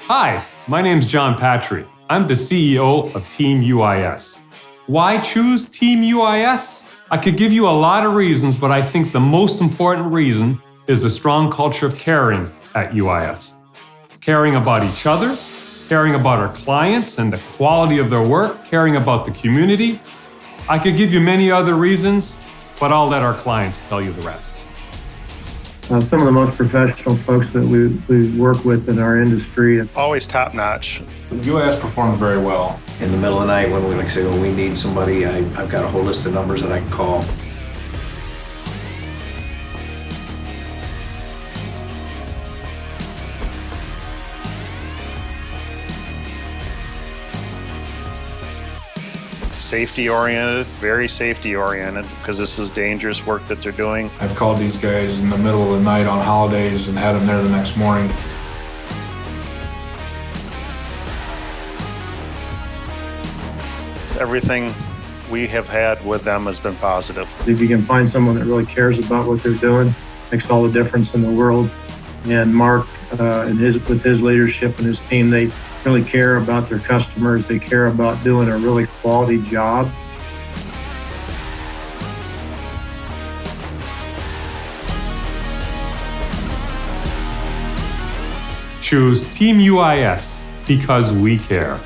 Hi, my name's John Patry. I'm the CEO of TEAM UIS. Why choose TEAM UIS? I could give you a lot of reasons, but I think the most important reason is the strong culture of caring at UIS. Caring about each other, caring about our clients and the quality of their work, caring about the community. I could give you many other reasons, but I'll let our clients tell you the rest. Some of the most professional folks that we work with in our industry. Always top notch. UIS performs very well. In the middle of the night when we need somebody, I've got a whole list of numbers that I can call. Safety oriented, very safety oriented, because this is dangerous work that they're doing. I've called these guys in the middle of the night on holidays and had them there the next morning. Everything we have had with them has been positive. If you can find someone that really cares about what they're doing, makes all the difference in the world. And Mark, with his leadership and his team, they really care about their customers. They care about doing a really quality job. Choose TEAM UIS because we care.